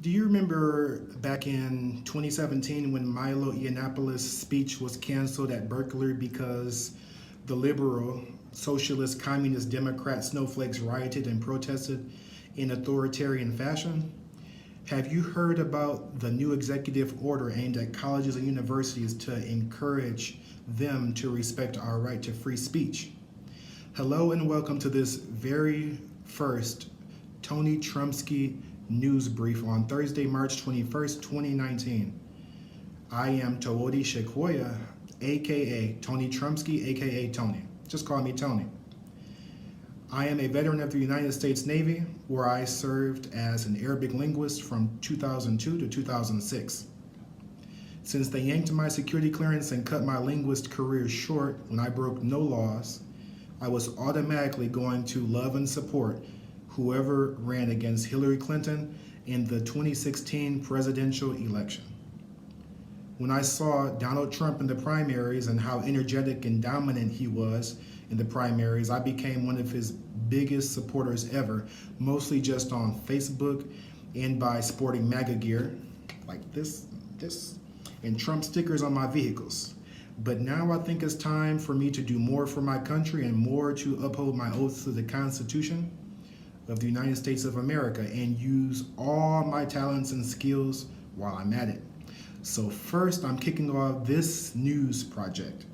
Do you remember back in 2017 when Milo Yiannopoulos' speech was canceled at Berkeley because the liberal, socialist, communist, Democrat snowflakes rioted and protested in authoritarian fashion? Have you heard about the new executive order aimed at colleges and universities to encourage them to respect our right to free speech? Hello and welcome to this very first Tony Trumsky news brief on Thursday, March 21st, 2019. I am Towodi Shequoyah, aka Tony Trumsky, aka Tony. Just call me Tony. I am a veteran of the United States Navy, where I served as an Arabic linguist from 2002 to 2006. Since they yanked my security clearance and cut my linguist career short when I broke no laws, I was automatically going to love and support whoever ran against Hillary Clinton in the 2016 presidential election. When I saw Donald Trump in the primaries and how energetic and dominant he was in the primaries, I became one of his biggest supporters ever, mostly just on Facebook and by sporting MAGA gear like this, and Trump stickers on my vehicles. But now I think it's time for me to do more for my country and more to uphold my oath to the Constitution of the United States of America and use all my talents and skills while I'm at it. So first, I'm kicking off this news project.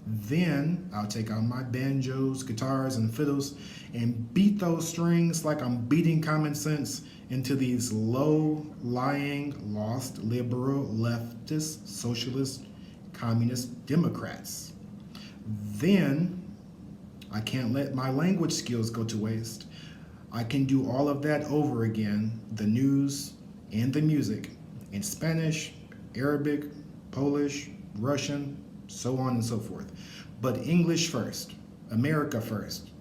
Then I'll take out my banjos, guitars, and fiddles and beat those strings like I'm beating common sense into these low-lying, lost, liberal, leftist, socialist, communist Democrats. Then I can't let my language skills go to waste. I can do all of that over again, the news and the music, in Spanish, Arabic, Polish, Russian, so on and so forth. But English first, America first.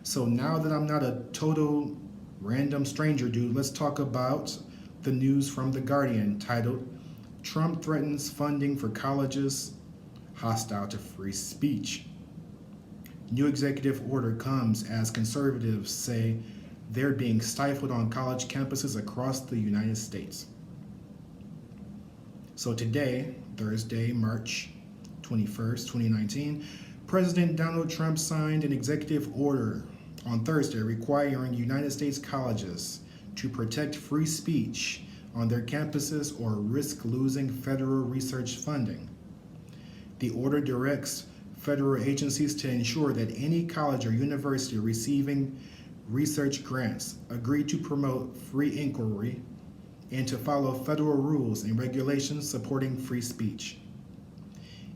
So now that I'm not a total random stranger dude, let's talk about the news from The Guardian titled, Trump Threatens Funding for Colleges Hostile to Free Speech. New executive order comes as conservatives say they're being stifled on college campuses across the United States. So today, Thursday, March 21st, 2019, President Donald Trump signed an executive order on Thursday requiring United States colleges to protect free speech on their campuses or risk losing federal research funding. The order directs federal agencies to ensure that any college or university receiving research grants agree to promote free inquiry and to follow federal rules and regulations supporting free speech.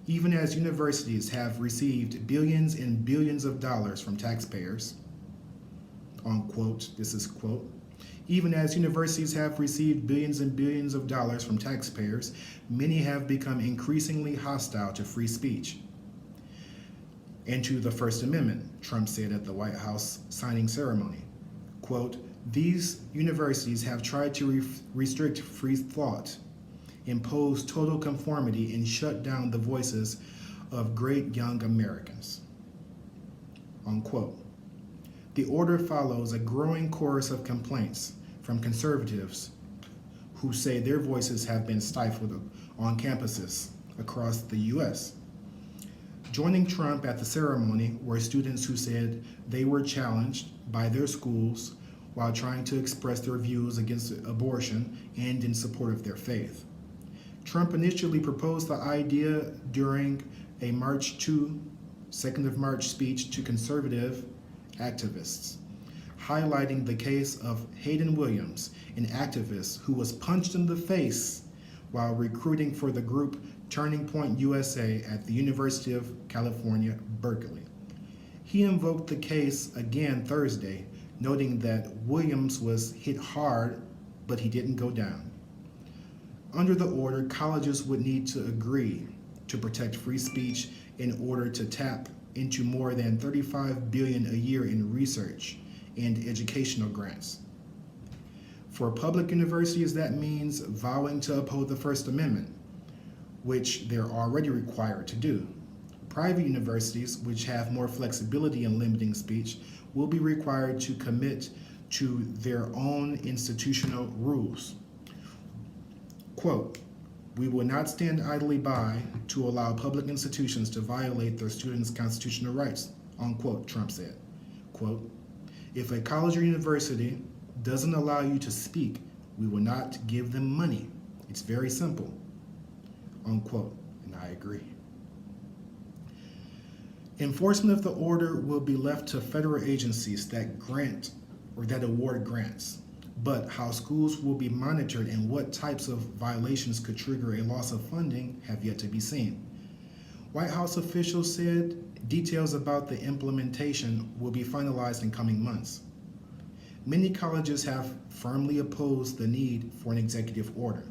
Even as universities have received billions and billions of dollars from taxpayers, unquote, this is quote, even as universities have received billions and billions of dollars from taxpayers, many have become increasingly hostile to free speech and to the First Amendment, Trump said at the White House signing ceremony. Quote, these universities have tried to restrict free thought, impose total conformity, and shut down the voices of great young Americans. Unquote. The order follows a growing chorus of complaints from conservatives who say their voices have been stifled on campuses across the U.S. Joining Trump at the ceremony were students who said they were challenged by their schools while trying to express their views against abortion and in support of their faith. Trump initially proposed the idea during a March 2nd of March speech to conservative activists, highlighting the case of Hayden Williams, an activist who was punched in the face while recruiting for the group Turning Point USA at the University of California, Berkeley. He invoked the case again Thursday, noting that Williams was hit hard, but he didn't go down. Under the order, colleges would need to agree to protect free speech in order to tap into more than $35 billion a year in research and educational grants. For public universities, that means vowing to uphold the First Amendment, which they're already required to do. Private universities, which have more flexibility in limiting speech, will be required to commit to their own institutional rules. Quote, "We will not stand idly by to allow public institutions to violate their students' constitutional rights," unquote, Trump said. Quote, "If a college or university doesn't allow you to speak, we will not give them money. It's very simple," unquote, and I agree. Enforcement of the order will be left to federal agencies that grant or that award grants, but how schools will be monitored and what types of violations could trigger a loss of funding have yet to be seen. White House officials said details about the implementation will be finalized in coming months. Many colleges have firmly opposed the need for an executive order.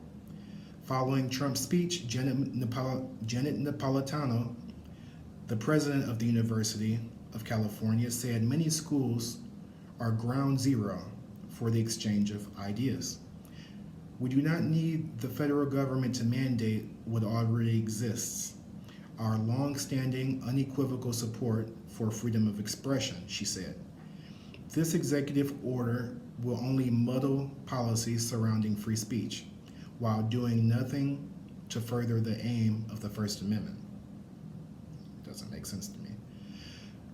Following Trump's speech, Janet Napolitano, the president of the University of California, said many schools are ground zero for the exchange of ideas. "We do not need the federal government to mandate what already exists. Our long-standing, unequivocal support for freedom of expression," she said. "This executive order will only muddle policies surrounding free speech while doing nothing to further the aim of the First Amendment." Doesn't make sense to me.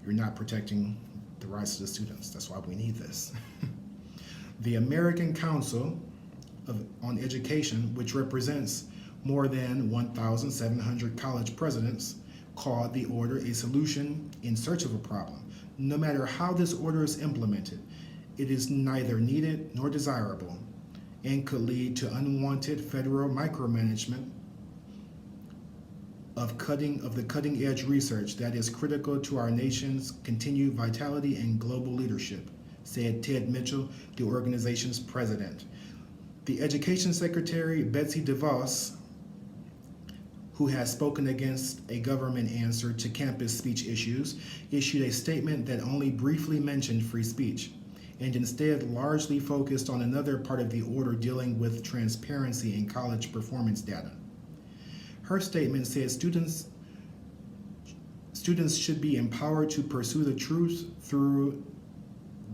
You're not protecting the rights of the students. That's why we need this. The American Council on Education, which represents more than 1,700 college presidents, called the order a solution in search of a problem. No matter how this order is implemented, it is neither needed nor desirable and could lead to unwanted federal micromanagement of the cutting edge research that is critical to our nation's continued vitality and global leadership, said Ted Mitchell, the organization's president. The Education Secretary, Betsy DeVos, who has spoken against a government answer to campus speech issues, issued a statement that only briefly mentioned free speech and instead largely focused on another part of the order dealing with transparency in college performance data. Her statement said students should be empowered to pursue the truth through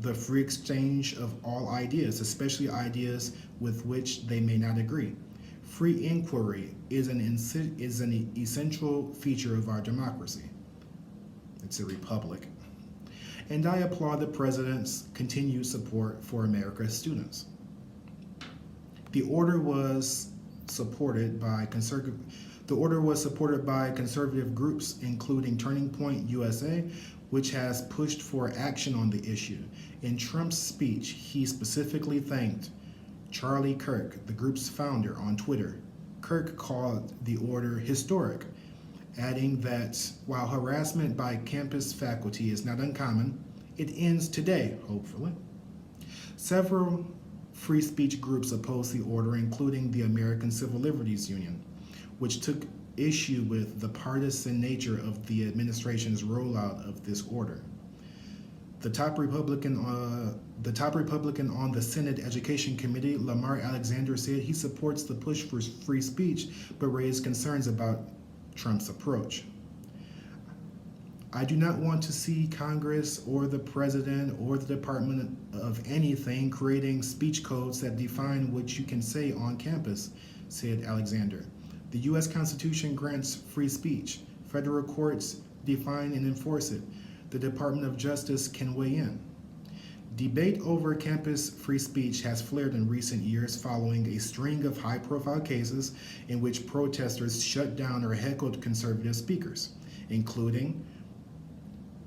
the free exchange of all ideas, especially ideas with which they may not agree. Free inquiry is an essential feature of our democracy. It's a republic. And I applaud the president's continued support for America's students. The order was supported by conservative groups, including Turning Point USA, which has pushed for action on the issue. In Trump's speech, he specifically thanked Charlie Kirk, the group's founder, on Twitter. Kirk called the order historic, adding that while harassment by campus faculty is not uncommon, it ends today, hopefully. Several free speech groups opposed the order, including the American Civil Liberties Union, which took issue with the partisan nature of the administration's rollout of this order. The top Republican on the Senate Education Committee, Lamar Alexander, said he supports the push for free speech, but raised concerns about Trump's approach. "I do not want to see Congress or the President or the Department of anything creating speech codes that define what you can say on campus," said Alexander. "The U.S. Constitution grants free speech. Federal courts define and enforce it. The Department of Justice can weigh in." Debate over campus free speech has flared in recent years following a string of high-profile cases in which protesters shut down or heckled conservative speakers, including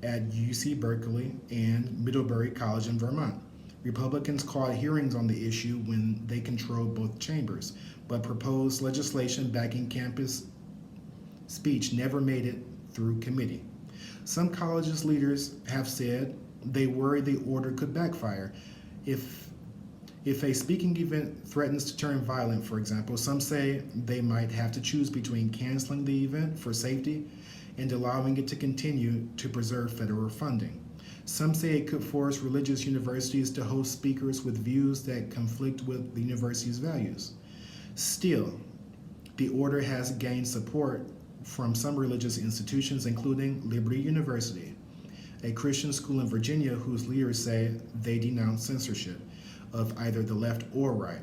at UC Berkeley and Middlebury College in Vermont. Republicans called hearings on the issue when they controlled both chambers, but proposed legislation backing campus speech never made it through committee. Some colleges leaders have said they worry the order could backfire. If a speaking event threatens to turn violent, for example, some say they might have to choose between canceling the event for safety and allowing it to continue to preserve federal funding. Some say it could force religious universities to host speakers with views that conflict with the university's values. Still, the order has gained support from some religious institutions, including Liberty University, a Christian school in Virginia whose leaders say they denounce censorship of either the left or right.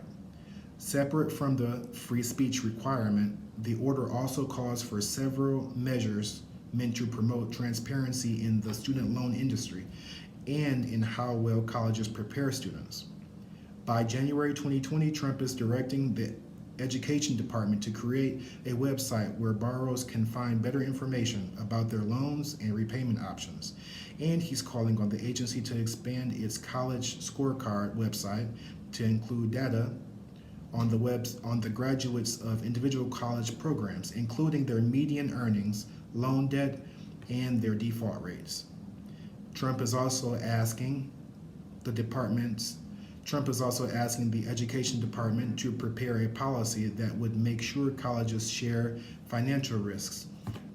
Separate from the free speech requirement, the order also calls for several measures meant to promote transparency in the student loan industry and in how well colleges prepare students. By January 2020, Trump is directing the Education Department to create a website where borrowers can find better information about their loans and repayment options. And he's calling on the agency to expand its college scorecard website to include data on the graduates of individual college programs, including their median earnings, loan debt, and their default rates. Trump is also asking the Education Department to prepare a policy that would make sure colleges share financial risks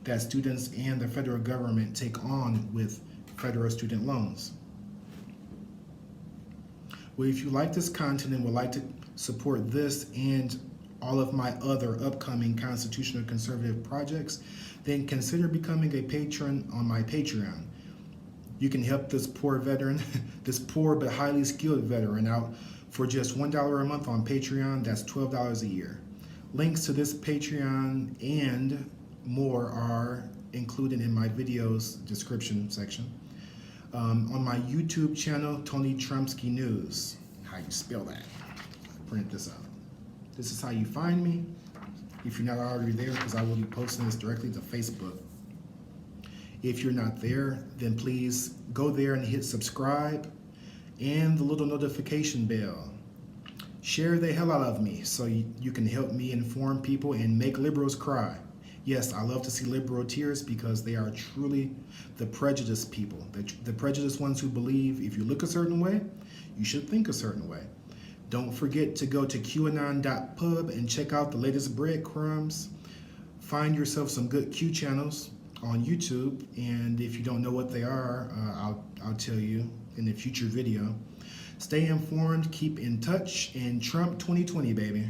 that students and the federal government take on with federal student loans. Well, if you like this content and would like to support this and all of my other upcoming constitutional conservative projects, then consider becoming a patron on my Patreon. You can help this poor veteran, this poor but highly skilled veteran out for just $1 a month on Patreon. That's $12 a year. Links to this Patreon and more are included in my video's description section. On my YouTube channel, Tony Trumpsky News. How you spell that? Print this out. This is how you find me, if you're not already there, because I will be posting this directly to Facebook. If you're not there, then please go there and hit subscribe and the little notification bell. Share the hell out of me so you can help me inform people and make liberals cry. Yes, I love to see liberal tears because they are truly the prejudiced people, the prejudiced ones who believe if you look a certain way, you should think a certain way. Don't forget to go to QAnon.pub and check out the latest breadcrumbs. Find yourself some good Q channels on YouTube, and if you don't know what they are, I'll tell you in a future video. Stay informed, keep in touch, and Trump 2020, baby.